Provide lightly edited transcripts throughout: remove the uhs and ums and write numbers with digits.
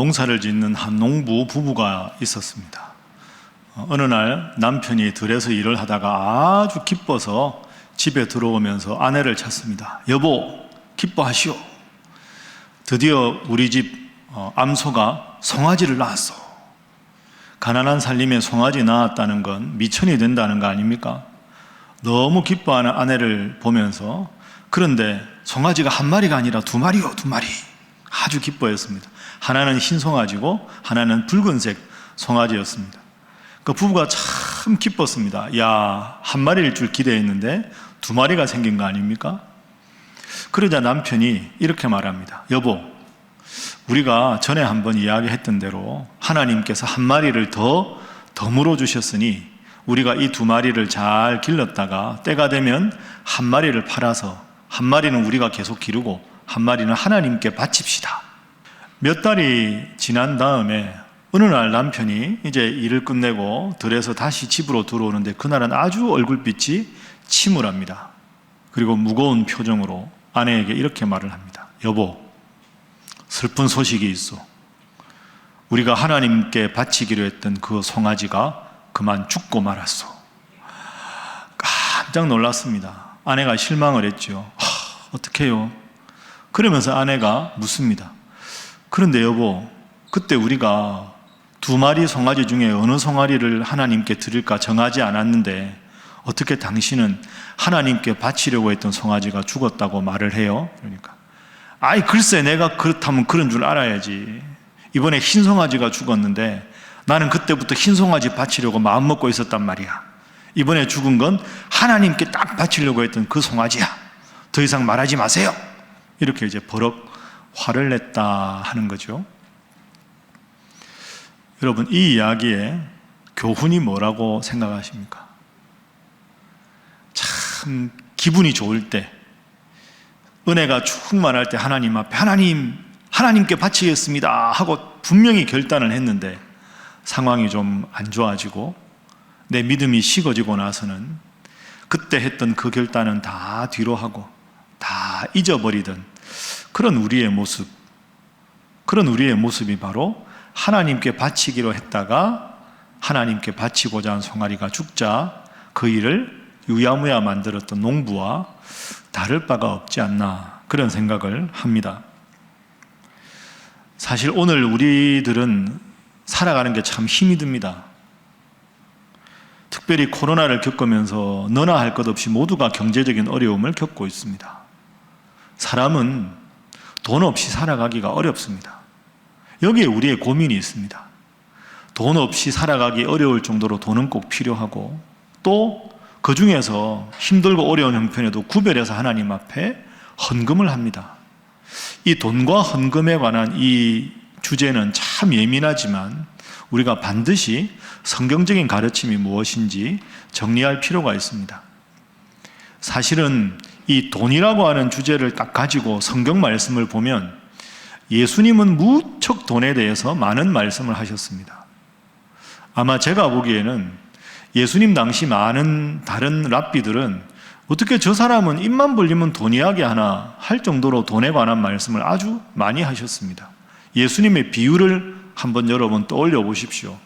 농사를 짓는 한 농부 부부가 있었습니다. 어느 날 남편이 들에서 일을 하다가 아주 기뻐서 집에 들어오면서 아내를 찾습니다. 여보, 기뻐하시오. 드디어 우리 집 암소가 송아지를 낳았어. 가난한 살림에 송아지 낳았다는 건 미천이 된다는 거 아닙니까? 너무 기뻐하는 아내를 보면서, 그런데 송아지가 한 마리가 아니라 두 마리요, 두 마리. 아주 기뻐했습니다. 하나는 흰 송아지고 하나는 붉은색 송아지였습니다. 그 부부가 참 기뻤습니다. 야, 한 마리일 줄 기대했는데 두 마리가 생긴 거 아닙니까? 그러자 남편이 이렇게 말합니다. 여보, 우리가 전에 한번 이야기했던 대로 하나님께서 한 마리를 더 물어주셨으니 우리가 이 두 마리를 잘 길렀다가 때가 되면 한 마리를 팔아서 한 마리는 우리가 계속 기르고 한 마리는 하나님께 바칩시다. 몇 달이 지난 다음에 어느 날 남편이 이제 일을 끝내고 들에서 다시 집으로 들어오는데 그날은 아주 얼굴빛이 침울합니다. 그리고 무거운 표정으로 아내에게 이렇게 말을 합니다. 여보, 슬픈 소식이 있어. 우리가 하나님께 바치기로 했던 그 송아지가 그만 죽고 말았어. 깜짝 놀랐습니다. 아내가 실망을 했죠. 어떡해요? 그러면서 아내가 묻습니다. 그런데 여보, 그때 우리가 두 마리 송아지 중에 어느 송아리를 하나님께 드릴까 정하지 않았는데 어떻게 당신은 하나님께 바치려고 했던 송아지가 죽었다고 말을 해요? 그러니까 아이 글쎄, 내가 그렇다면 그런 줄 알아야지. 이번에 흰 송아지가 죽었는데 나는 그때부터 흰 송아지 바치려고 마음먹고 있었단 말이야. 이번에 죽은 건 하나님께 딱 바치려고 했던 그 송아지야. 더 이상 말하지 마세요. 이렇게 이제 버럭 화를 냈다 하는 거죠. 여러분, 이 이야기의 교훈이 뭐라고 생각하십니까? 참 기분이 좋을 때, 은혜가 충만할 때 하나님 앞에 하나님께 바치겠습니다 하고 분명히 결단을 했는데 상황이 좀 안 좋아지고 내 믿음이 식어지고 나서는 그때 했던 그 결단은 다 뒤로 하고 다 잊어버리던 그런 우리의 모습이 바로 하나님께 바치기로 했다가 하나님께 바치고자 한 송아리가 죽자 그 일을 유야무야 만들었던 농부와 다를 바가 없지 않나, 그런 생각을 합니다. 사실 오늘 우리들은 살아가는 게 참 힘이 듭니다. 특별히 코로나를 겪으면서 너나 할 것 없이 모두가 경제적인 어려움을 겪고 있습니다. 사람은 돈 없이 살아가기가 어렵습니다. 여기에 우리의 고민이 있습니다. 돈 없이 살아가기 어려울 정도로 돈은 꼭 필요하고, 또 그 중에서 힘들고 어려운 형편에도 구별해서 하나님 앞에 헌금을 합니다. 이 돈과 헌금에 관한 이 주제는 참 예민하지만 우리가 반드시 성경적인 가르침이 무엇인지 정리할 필요가 있습니다. 사실은 이 돈이라고 하는 주제를 딱 가지고 성경 말씀을 보면 예수님은 무척 돈에 대해서 많은 말씀을 하셨습니다. 아마 제가 보기에는 예수님 당시 많은 다른 랍비들은 어떻게 저 사람은 입만 벌리면 돈 이야기 하나 할 정도로 돈에 관한 말씀을 아주 많이 하셨습니다. 예수님의 비유를 한번 여러분 떠올려 보십시오.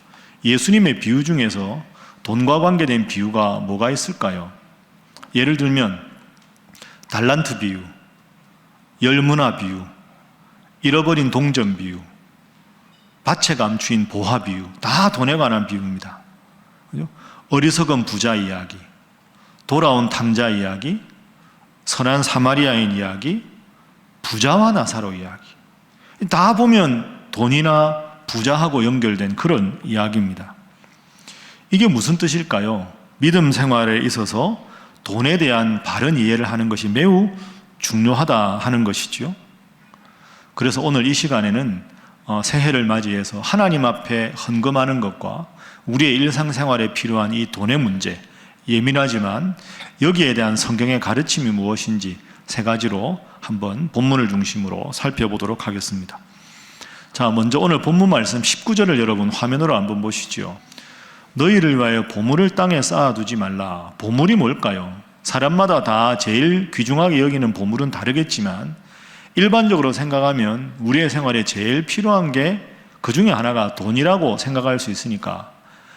예수님의 비유 중에서 돈과 관계된 비유가 뭐가 있을까요? 예를 들면 달란트 비유, 열무나 비유, 잃어버린 동전 비유, 밭에 감추인 보화 비유, 다 돈에 관한 비유입니다. 그죠? 어리석은 부자 이야기, 돌아온 탕자 이야기, 선한 사마리아인 이야기, 부자와 나사로 이야기, 다 보면 돈이나 부자하고 연결된 그런 이야기입니다. 이게 무슨 뜻일까요? 믿음 생활에 있어서 돈에 대한 바른 이해를 하는 것이 매우 중요하다 하는 것이죠. 그래서 오늘 이 시간에는 새해를 맞이해서 하나님 앞에 헌금하는 것과 우리의 일상생활에 필요한 이 돈의 문제, 예민하지만 여기에 대한 성경의 가르침이 무엇인지 세 가지로 한번 본문을 중심으로 살펴보도록 하겠습니다. 자, 먼저 오늘 본문 말씀 19절을 여러분 화면으로 한번 보시죠. 너희를 위하여 보물을 땅에 쌓아두지 말라. 보물이 뭘까요? 사람마다 다 제일 귀중하게 여기는 보물은 다르겠지만 일반적으로 생각하면 우리의 생활에 제일 필요한 게 그 중에 하나가 돈이라고 생각할 수 있으니까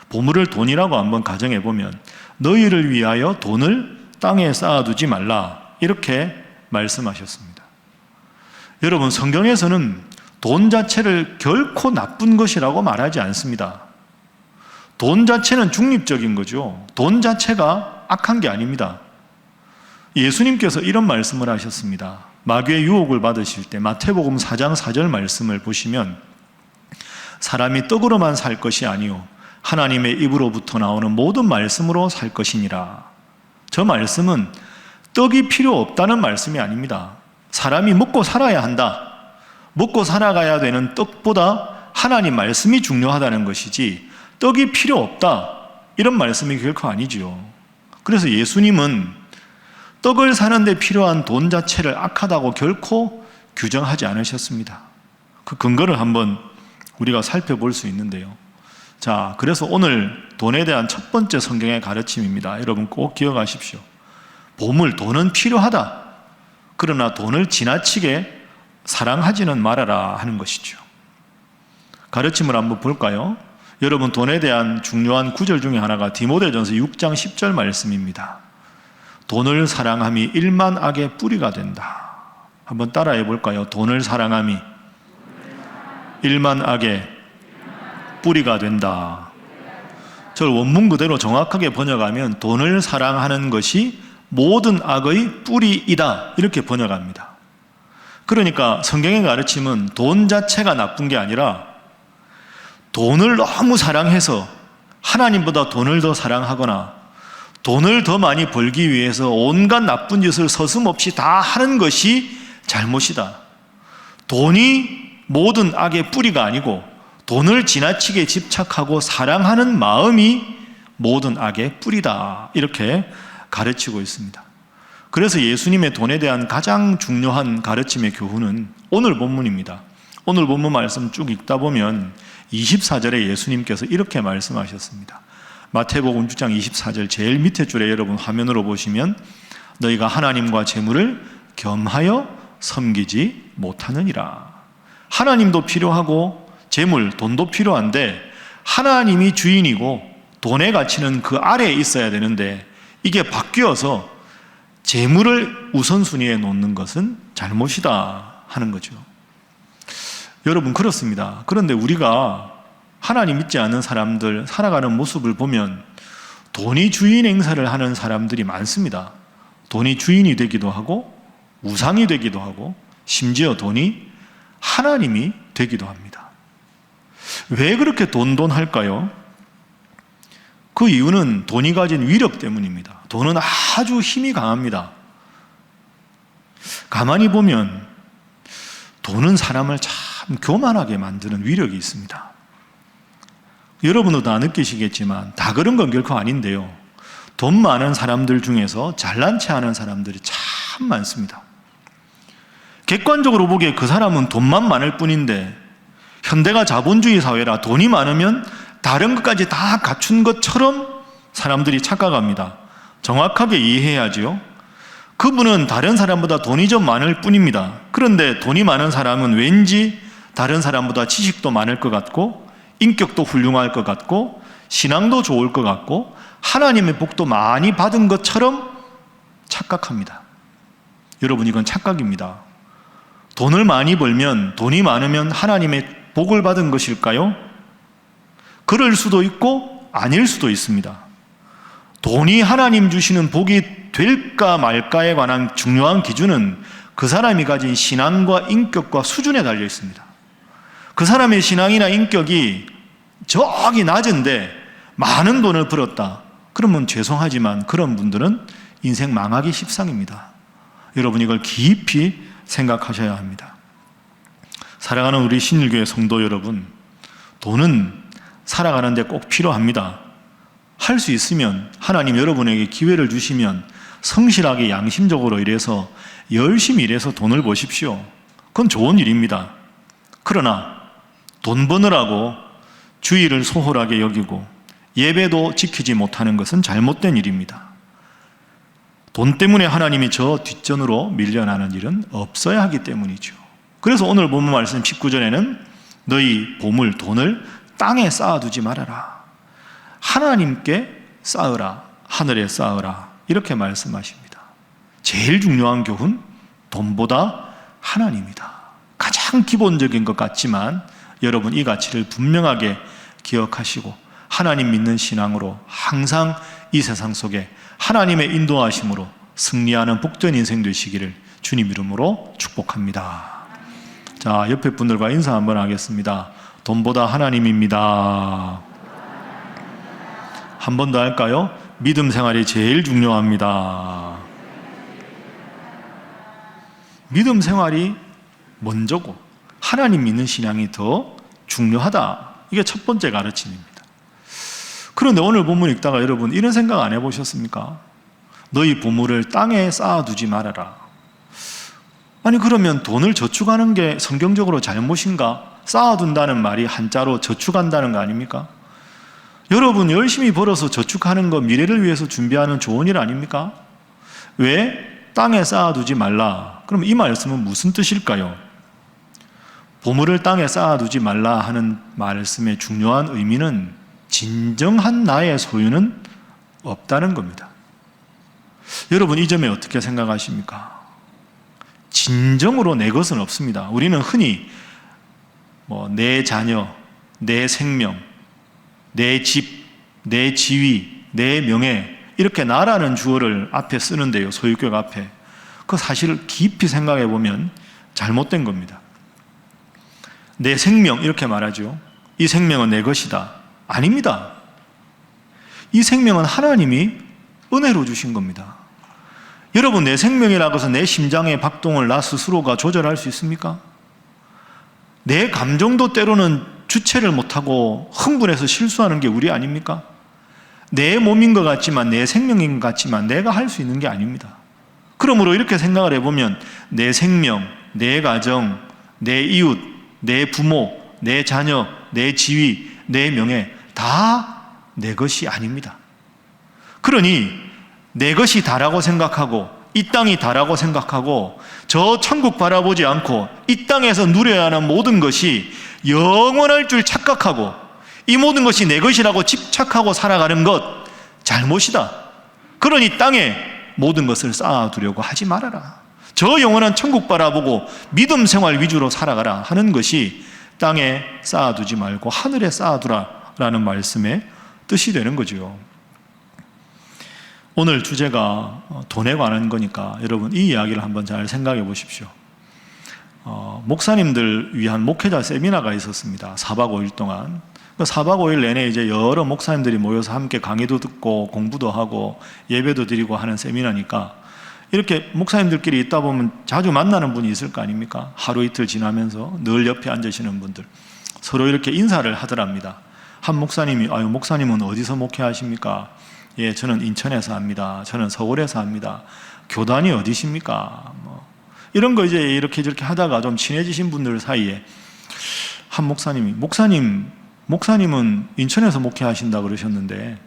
보물을 돈이라고 한번 가정해 보면 너희를 위하여 돈을 땅에 쌓아두지 말라 이렇게 말씀하셨습니다. 여러분, 성경에서는 돈 자체를 결코 나쁜 것이라고 말하지 않습니다. 돈 자체는 중립적인 거죠. 돈 자체가 악한 게 아닙니다. 예수님께서 이런 말씀을 하셨습니다. 마귀의 유혹을 받으실 때 마태복음 4장 4절 말씀을 보시면 사람이 떡으로만 살 것이 아니요 하나님의 입으로부터 나오는 모든 말씀으로 살 것이니라. 저 말씀은 떡이 필요 없다는 말씀이 아닙니다. 사람이 먹고 살아야 한다. 먹고 살아가야 되는 떡보다 하나님 말씀이 중요하다는 것이지 떡이 필요 없다 이런 말씀이 결코 아니지요. 그래서 예수님은 떡을 사는데 필요한 돈 자체를 악하다고 결코 규정하지 않으셨습니다. 그 근거를 한번 우리가 살펴볼 수 있는데요. 자, 그래서 오늘 돈에 대한 첫 번째 성경의 가르침입니다. 여러분 꼭 기억하십시오. 보물, 돈은 필요하다. 그러나 돈을 지나치게 사랑하지는 말아라 하는 것이죠. 가르침을 한번 볼까요? 여러분, 돈에 대한 중요한 구절 중에 하나가 디모데전서 6장 10절 말씀입니다. 돈을 사랑함이 일만 악의 뿌리가 된다. 한번 따라해 볼까요? 돈을 사랑함이 일만 악의 뿌리가 된다. 저 원문 그대로 정확하게 번역하면 돈을 사랑하는 것이 모든 악의 뿌리이다 이렇게 번역합니다. 그러니까 성경의 가르침은 돈 자체가 나쁜 게 아니라 돈을 너무 사랑해서 하나님보다 돈을 더 사랑하거나 돈을 더 많이 벌기 위해서 온갖 나쁜 짓을 서슴없이 다 하는 것이 잘못이다. 돈이 모든 악의 뿌리가 아니고 돈을 지나치게 집착하고 사랑하는 마음이 모든 악의 뿌리다 이렇게 가르치고 있습니다. 그래서 예수님의 돈에 대한 가장 중요한 가르침의 교훈은 오늘 본문입니다. 오늘 본문 말씀 쭉 읽다 보면 24절에 예수님께서 이렇게 말씀하셨습니다. 마태복음 6장 24절 제일 밑에 줄에 여러분 화면으로 보시면 너희가 하나님과 재물을 겸하여 섬기지 못하느니라. 하나님도 필요하고 재물, 돈도 필요한데 하나님이 주인이고 돈의 가치는 그 아래에 있어야 되는데 이게 바뀌어서 재물을 우선순위에 놓는 것은 잘못이다 하는 거죠. 여러분 그렇습니다. 그런데 우리가 하나님 믿지 않는 사람들 살아가는 모습을 보면 돈이 주인 행사를 하는 사람들이 많습니다. 돈이 주인이 되기도 하고 우상이 되기도 하고 심지어 돈이 하나님이 되기도 합니다. 왜 그렇게 돈할까요? 그 이유는 돈이 가진 위력 때문입니다. 돈은 아주 힘이 강합니다. 가만히 보면 돈은 사람을 참 교만하게 만드는 위력이 있습니다. 여러분도 다 느끼시겠지만 다 그런 건 결코 아닌데요. 돈 많은 사람들 중에서 잘난 체 하는 사람들이 참 많습니다. 객관적으로 보기에 그 사람은 돈만 많을 뿐인데 현대가 자본주의 사회라 돈이 많으면 다른 것까지 다 갖춘 것처럼 사람들이 착각합니다. 정확하게 이해해야지요. 그분은 다른 사람보다 돈이 좀 많을 뿐입니다. 그런데 돈이 많은 사람은 왠지 다른 사람보다 지식도 많을 것 같고 인격도 훌륭할 것 같고 신앙도 좋을 것 같고 하나님의 복도 많이 받은 것처럼 착각합니다. 여러분 이건 착각입니다. 돈을 많이 벌면 돈이 많으면 하나님의 복을 받은 것일까요? 그럴 수도 있고 아닐 수도 있습니다. 돈이 하나님 주시는 복이 될까 말까에 관한 중요한 기준은 그 사람이 가진 신앙과 인격과 수준에 달려 있습니다. 그 사람의 신앙이나 인격이 저기 낮은데 많은 돈을 벌었다. 그러면 죄송하지만 그런 분들은 인생 망하기 십상입니다. 여러분 이걸 깊이 생각하셔야 합니다. 사랑하는 우리 신일교회 성도 여러분, 돈은 살아가는데 꼭 필요합니다. 할 수 있으면 하나님 여러분에게 기회를 주시면 성실하게 양심적으로 일해서 열심히 일해서 돈을 버십시오. 그건 좋은 일입니다. 그러나 돈 버느라고 주의를 소홀하게 여기고 예배도 지키지 못하는 것은 잘못된 일입니다. 돈 때문에 하나님이 저 뒷전으로 밀려나는 일은 없어야 하기 때문이죠. 그래서 오늘 본문 말씀 19절에는 너희 보물, 돈을 땅에 쌓아두지 말아라. 하나님께 쌓으라. 하늘에 쌓으라. 이렇게 말씀하십니다. 제일 중요한 교훈, 돈보다 하나님이다. 가장 기본적인 것 같지만 여러분 이 가치를 분명하게 기억하시고 하나님 믿는 신앙으로 항상 이 세상 속에 하나님의 인도하심으로 승리하는 복된 인생 되시기를 주님 이름으로 축복합니다. 자, 옆에 분들과 인사 한번 하겠습니다. 돈보다 하나님입니다. 한 번 더 할까요? 믿음 생활이 제일 중요합니다. 믿음 생활이 먼저고 하나님 믿는 신앙이 더 중요하다. 이게 첫 번째 가르침입니다. 그런데 오늘 본문 읽다가 여러분 이런 생각 안 해보셨습니까? 너희 보물을 땅에 쌓아두지 말아라. 아니 그러면 돈을 저축하는 게 성경적으로 잘못인가? 쌓아둔다는 말이 한자로 저축한다는 거 아닙니까? 여러분 열심히 벌어서 저축하는 거 미래를 위해서 준비하는 좋은 일 아닙니까? 왜 땅에 쌓아두지 말라? 그럼 이 말씀은 무슨 뜻일까요? 보물을 땅에 쌓아두지 말라 하는 말씀의 중요한 의미는 진정한 나의 소유는 없다는 겁니다. 여러분 이 점에 어떻게 생각하십니까? 진정으로 내 것은 없습니다. 우리는 흔히 내 자녀, 내 생명, 내 집, 내 지위, 내 명예 이렇게 나라는 주어를 앞에 쓰는데요. 소유격 앞에. 그 사실을 깊이 생각해 보면 잘못된 겁니다. 내 생명 이렇게 말하죠. 이 생명은 내 것이다. 아닙니다. 이 생명은 하나님이 은혜로 주신 겁니다. 여러분 내 생명이라고 해서 내 심장의 박동을 나 스스로가 조절할 수 있습니까? 내 감정도 때로는 주체를 못하고 흥분해서 실수하는 게 우리 아닙니까? 내 몸인 것 같지만 내 생명인 것 같지만 내가 할 수 있는 게 아닙니다. 그러므로 이렇게 생각을 해보면 내 생명, 내 가정, 내 이웃, 내 부모, 내 자녀, 내 지위, 내 명예 다 내 것이 아닙니다. 그러니 내 것이 다라고 생각하고 이 땅이 다라고 생각하고 저 천국 바라보지 않고 이 땅에서 누려야 하는 모든 것이 영원할 줄 착각하고 이 모든 것이 내 것이라고 집착하고 살아가는 것 잘못이다. 그러니 땅에 모든 것을 쌓아두려고 하지 말아라. 저 영원한 천국 바라보고 믿음 생활 위주로 살아가라 하는 것이 땅에 쌓아두지 말고 하늘에 쌓아두라라는 말씀의 뜻이 되는 거죠. 오늘 주제가 돈에 관한 거니까 여러분 이 이야기를 한번 잘 생각해 보십시오. 목사님들 위한 목회자 세미나가 있었습니다. 4박 5일 동안. 4박 5일 내내 이제 여러 목사님들이 모여서 함께 강의도 듣고 공부도 하고 예배도 드리고 하는 세미나니까 이렇게 목사님들끼리 있다 보면 자주 만나는 분이 있을 거 아닙니까? 하루 이틀 지나면서 늘 옆에 앉으시는 분들 서로 이렇게 인사를 하더랍니다. 한 목사님이 목사님은 어디서 목회하십니까? 예, 저는 인천에서 합니다. 저는 서울에서 합니다. 교단이 어디십니까? 이런 거 이제 이렇게 저렇게 하다가 좀 친해지신 분들 사이에 한 목사님이 목사님은 인천에서 목회하신다 그러셨는데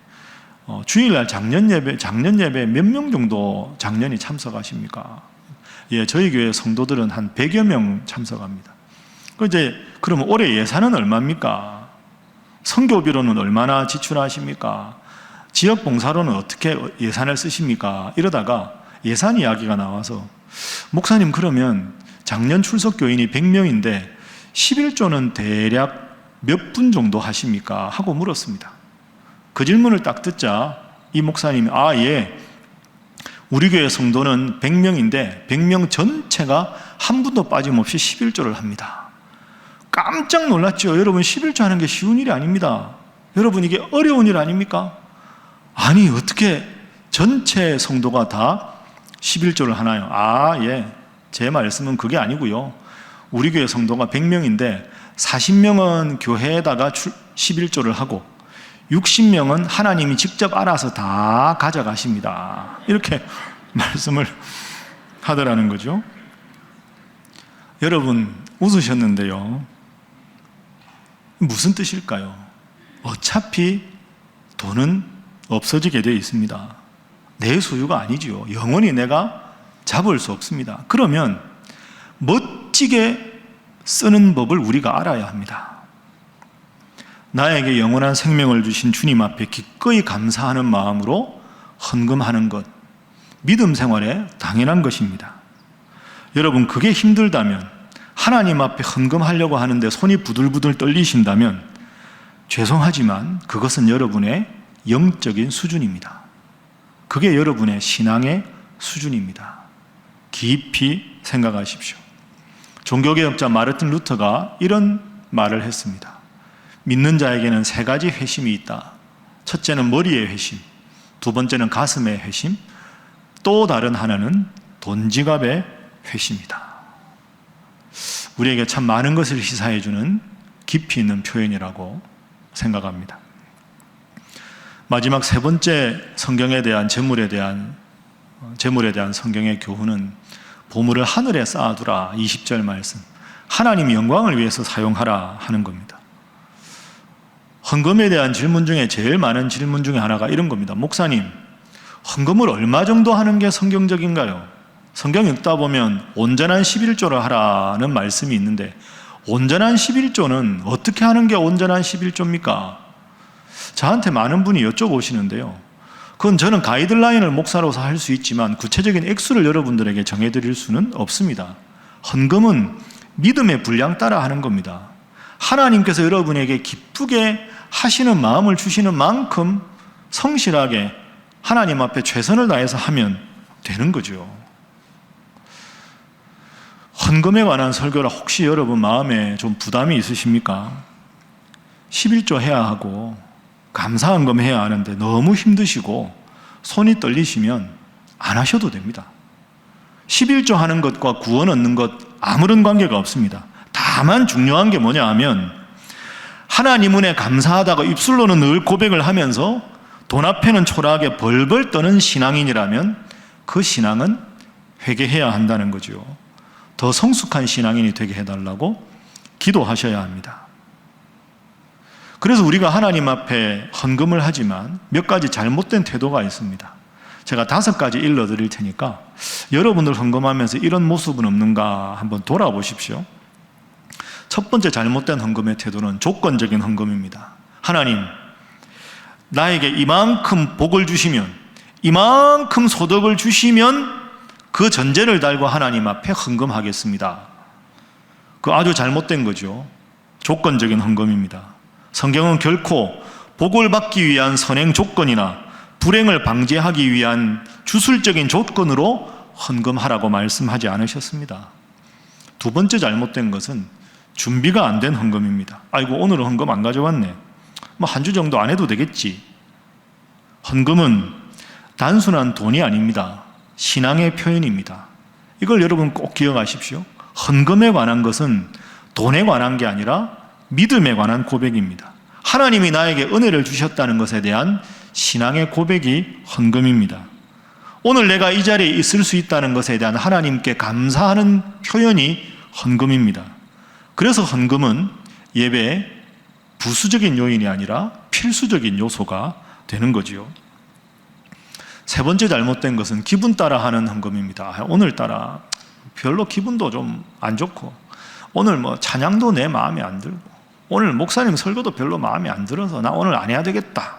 주일날 작년 예배 몇 명 정도 작년이 참석하십니까? 예, 저희 교회 성도들은 한 100여 명 참석합니다. 그러면 올해 예산은 얼마입니까? 선교비로는 얼마나 지출하십니까? 지역 봉사로는 어떻게 예산을 쓰십니까? 이러다가 예산 이야기가 나와서 목사님 그러면 작년 출석 교인이 100명인데 11조는 대략 몇 분 정도 하십니까? 하고 물었습니다. 그 질문을 딱 듣자 이 목사님이 예, 우리 교회 성도는 100명인데 100명 전체가 한 분도 빠짐없이 11조를 합니다. 깜짝 놀랐죠. 여러분 11조 하는 게 쉬운 일이 아닙니다. 여러분 이게 어려운 일 아닙니까? 아니 어떻게 전체 성도가 다 11조를 하나요? 예, 제 말씀은 그게 아니고요. 우리 교회 성도가 100명인데 40명은 교회에다가 11조를 하고 60명은 하나님이 직접 알아서 다 가져가십니다. 이렇게 말씀을 하더라는 거죠. 여러분 웃으셨는데요. 무슨 뜻일까요? 어차피 돈은 없어지게 되어 있습니다. 내 소유가 아니지요. 영원히 내가 잡을 수 없습니다. 그러면 멋지게 쓰는 법을 우리가 알아야 합니다. 나에게 영원한 생명을 주신 주님 앞에 기꺼이 감사하는 마음으로 헌금하는 것, 믿음 생활에 당연한 것입니다. 여러분, 그게 힘들다면, 하나님 앞에 헌금하려고 하는데 손이 부들부들 떨리신다면 죄송하지만 그것은 여러분의 영적인 수준입니다. 그게 여러분의 신앙의 수준입니다. 깊이 생각하십시오. 종교개혁자 마르틴 루터가 이런 말을 했습니다. 믿는 자에게는 3가지 회심이 있다. 첫째는 머리의 회심, 두 번째는 가슴의 회심, 또 다른 하나는 돈지갑의 회심이다. 우리에게 참 많은 것을 시사해주는 깊이 있는 표현이라고 생각합니다. 마지막 3번째 성경에 대한 재물에 대한 성경의 교훈은 보물을 하늘에 쌓아두라, 20절 말씀. 하나님이 영광을 위해서 사용하라 하는 겁니다. 헌금에 대한 질문 중에 제일 많은 질문 중에 하나가 이런 겁니다. 목사님, 헌금을 얼마 정도 하는 게 성경적인가요? 성경 읽다 보면 온전한 11조를 하라는 말씀이 있는데 온전한 11조는 어떻게 하는 게 온전한 11조입니까? 저한테 많은 분이 여쭤보시는데요. 그건 저는 가이드라인을 목사로서 할 수 있지만 구체적인 액수를 여러분들에게 정해드릴 수는 없습니다. 헌금은 믿음의 분량 따라 하는 겁니다. 하나님께서 여러분에게 기쁘게 하시는 마음을 주시는 만큼 성실하게 하나님 앞에 최선을 다해서 하면 되는 거죠. 헌금에 관한 설교라 혹시 여러분 마음에 좀 부담이 있으십니까? 11조 해야 하고 감사헌금 해야 하는데 너무 힘드시고 손이 떨리시면 안 하셔도 됩니다. 11조 하는 것과 구원 얻는 것 아무런 관계가 없습니다. 다만 중요한 게 뭐냐 하면 하나님 은혜 감사하다가 입술로는 늘 고백을 하면서 돈 앞에는 초라하게 벌벌 떠는 신앙인이라면 그 신앙은 회개해야 한다는 거죠. 더 성숙한 신앙인이 되게 해달라고 기도하셔야 합니다. 그래서 우리가 하나님 앞에 헌금을 하지만 몇 가지 잘못된 태도가 있습니다. 제가 5가지 일러드릴 테니까 여러분들 헌금하면서 이런 모습은 없는가 한번 돌아보십시오. 첫 번째 잘못된 헌금의 태도는 조건적인 헌금입니다. 하나님, 나에게 이만큼 복을 주시면, 이만큼 소득을 주시면 그 전제를 달고 하나님 앞에 헌금하겠습니다. 그 아주 잘못된 거죠. 조건적인 헌금입니다. 성경은 결코 복을 받기 위한 선행 조건이나 불행을 방지하기 위한 주술적인 조건으로 헌금하라고 말씀하지 않으셨습니다. 두 번째 잘못된 것은 준비가 안 된 헌금입니다. 아이고, 오늘은 헌금 안 가져왔네. 뭐 한 주 정도 안 해도 되겠지. 헌금은 단순한 돈이 아닙니다. 신앙의 표현입니다. 이걸 여러분 꼭 기억하십시오. 헌금에 관한 것은 돈에 관한 게 아니라 믿음에 관한 고백입니다. 하나님이 나에게 은혜를 주셨다는 것에 대한 신앙의 고백이 헌금입니다. 오늘 내가 이 자리에 있을 수 있다는 것에 대한 하나님께 감사하는 표현이 헌금입니다. 그래서 헌금은 예배의 부수적인 요인이 아니라 필수적인 요소가 되는 거지요. 세 번째 잘못된 것은 기분 따라 하는 헌금입니다. 오늘따라 별로 기분도 좀 안 좋고, 오늘 뭐 찬양도 내 마음에 안 들고, 오늘 목사님 설교도 별로 마음에 안 들어서 나 오늘 안 해야 되겠다.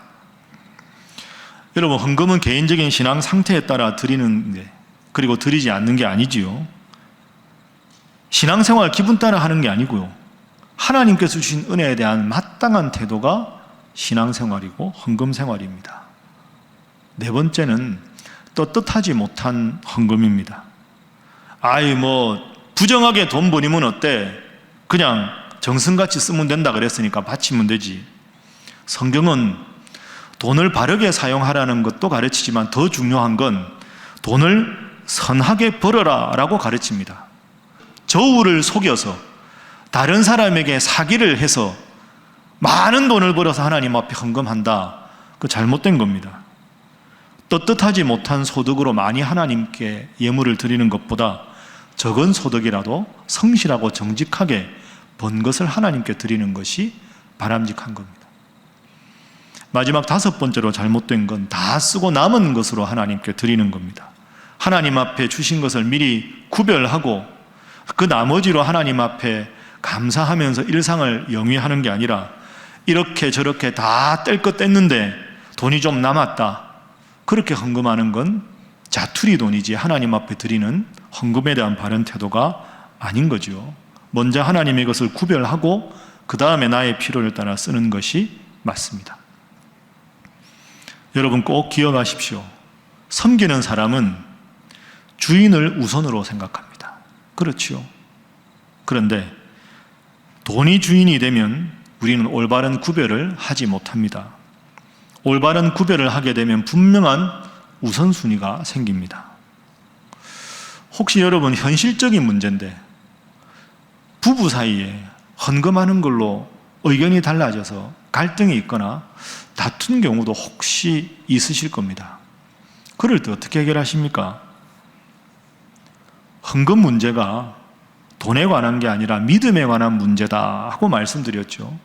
여러분, 헌금은 개인적인 신앙 상태에 따라 드리는 게, 그리고 드리지 않는 게 아니지요. 신앙생활 기분 따라 하는 게 아니고요. 하나님께서 주신 은혜에 대한 마땅한 태도가 신앙생활이고 헌금생활입니다. 네 번째는 떳떳하지 못한 헌금입니다. 아이 뭐 부정하게 돈 버리면 어때? 그냥 정승같이 쓰면 된다 그랬으니까 바치면 되지. 성경은 돈을 바르게 사용하라는 것도 가르치지만 더 중요한 건 돈을 선하게 벌어라 라고 가르칩니다. 저울을 속여서 다른 사람에게 사기를 해서 많은 돈을 벌어서 하나님 앞에 헌금한다. 그 잘못된 겁니다. 떳떳하지 못한 소득으로 많이 하나님께 예물을 드리는 것보다 적은 소득이라도 성실하고 정직하게 번 것을 하나님께 드리는 것이 바람직한 겁니다. 마지막 5번째로 잘못된 건 다 쓰고 남은 것으로 하나님께 드리는 겁니다. 하나님 앞에 주신 것을 미리 구별하고 그 나머지로 하나님 앞에 감사하면서 일상을 영위하는 게 아니라 이렇게 저렇게 다 뗄 것 뗐는데 돈이 좀 남았다, 그렇게 헌금하는 건 자투리 돈이지 하나님 앞에 드리는 헌금에 대한 바른 태도가 아닌 거죠. 먼저 하나님의 것을 구별하고 그 다음에 나의 필요를 따라 쓰는 것이 맞습니다. 여러분 꼭 기억하십시오. 섬기는 사람은 주인을 우선으로 생각합니다. 그렇지요. 그런데 돈이 주인이 되면 우리는 올바른 구별을 하지 못합니다. 올바른 구별을 하게 되면 분명한 우선순위가 생깁니다. 혹시 여러분 현실적인 문제인데 부부 사이에 헌금하는 걸로 의견이 달라져서 갈등이 있거나 다툰 경우도 혹시 있으실 겁니다. 그럴 때 어떻게 해결하십니까? 헌금 문제가 돈에 관한 게 아니라 믿음에 관한 문제다 하고 말씀드렸죠.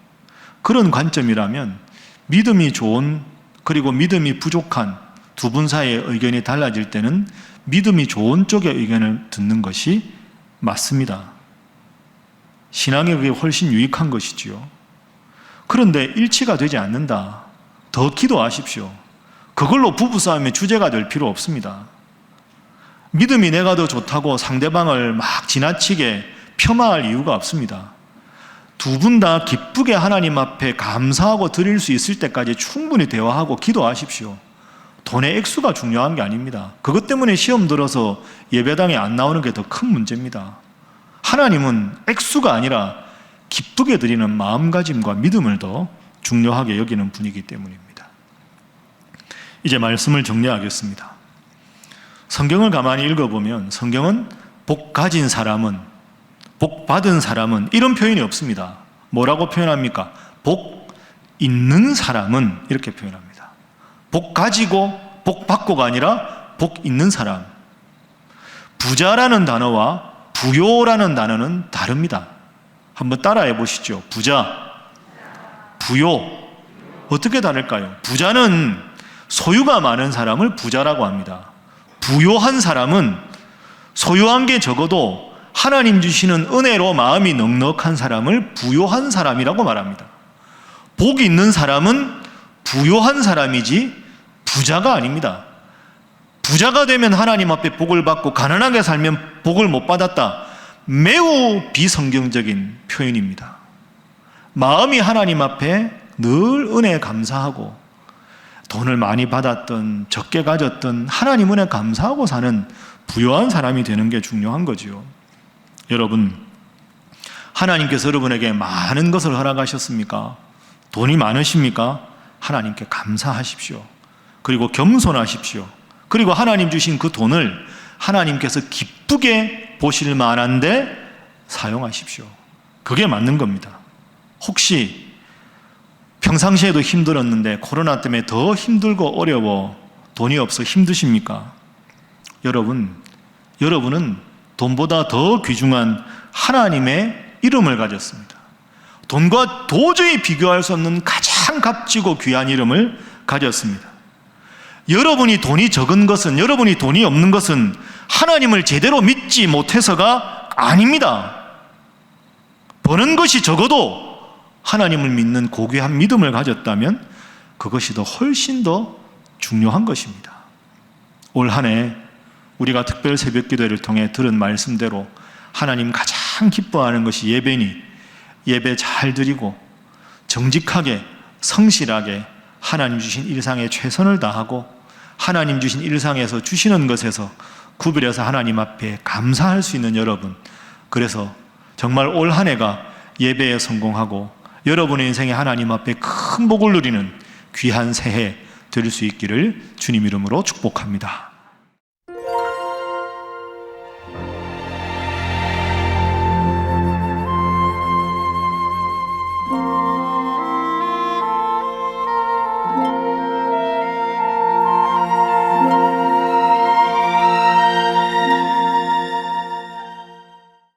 그런 관점이라면 믿음이 좋은 그리고 믿음이 부족한 두 분 사이의 의견이 달라질 때는 믿음이 좋은 쪽의 의견을 듣는 것이 맞습니다. 신앙에 그게 훨씬 유익한 것이지요. 그런데 일치가 되지 않는다, 더 기도하십시오. 그걸로 부부싸움의 주제가 될 필요 없습니다. 믿음이 내가 더 좋다고 상대방을 막 지나치게 폄하할 이유가 없습니다. 두 분 다 기쁘게 하나님 앞에 감사하고 드릴 수 있을 때까지 충분히 대화하고 기도하십시오. 돈의 액수가 중요한 게 아닙니다. 그것 때문에 시험 들어서 예배당에 안 나오는 게 더 큰 문제입니다. 하나님은 액수가 아니라 기쁘게 드리는 마음가짐과 믿음을 더 중요하게 여기는 분이기 때문입니다. 이제 말씀을 정리하겠습니다. 성경을 가만히 읽어보면 성경은 복 가진 사람은, 복 받은 사람은 이런 표현이 없습니다. 뭐라고 표현합니까? 복 있는 사람은 이렇게 표현합니다. 복 가지고 복 받고가 아니라 복 있는 사람. 부자라는 단어와 부요라는 단어는 다릅니다. 한번 따라해 보시죠. 부자, 부요. 어떻게 다를까요? 부자는 소유가 많은 사람을 부자라고 합니다. 부요한 사람은 소유한 게 적어도 하나님 주시는 은혜로 마음이 넉넉한 사람을 부요한 사람이라고 말합니다. 복이 있는 사람은 부요한 사람이지 부자가 아닙니다. 부자가 되면 하나님 앞에 복을 받고 가난하게 살면 복을 못 받았다. 매우 비성경적인 표현입니다. 마음이 하나님 앞에 늘 은혜에 감사하고 돈을 많이 받았던 적게 가졌던 하나님 은혜에 감사하고 사는 부요한 사람이 되는 게 중요한 거지요. 여러분, 하나님께서 여러분에게 많은 것을 허락하셨습니까? 돈이 많으십니까? 하나님께 감사하십시오. 그리고 겸손하십시오. 그리고 하나님 주신 그 돈을 하나님께서 기쁘게 보실 만한데 사용하십시오. 그게 맞는 겁니다. 혹시 평상시에도 힘들었는데 코로나 때문에 더 힘들고 어려워 돈이 없어 힘드십니까? 여러분은 돈보다 더 귀중한 하나님의 이름을 가졌습니다. 돈과 도저히 비교할 수 없는 가장 값지고 귀한 이름을 가졌습니다. 여러분이 돈이 적은 것은, 여러분이 돈이 없는 것은 하나님을 제대로 믿지 못해서가 아닙니다. 버는 것이 적어도 하나님을 믿는 고귀한 믿음을 가졌다면 그것이 더 훨씬 더 중요한 것입니다. 올 한 해 우리가 특별 새벽 기도를 통해 들은 말씀대로 하나님 가장 기뻐하는 것이 예배니 예배 잘 드리고 정직하게 성실하게 하나님 주신 일상에 최선을 다하고 하나님 주신 일상에서 주시는 것에서 구별해서 하나님 앞에 감사할 수 있는 여러분, 그래서 정말 올 한 해가 예배에 성공하고 여러분의 인생에 하나님 앞에 큰 복을 누리는 귀한 새해 될 수 있기를 주님 이름으로 축복합니다.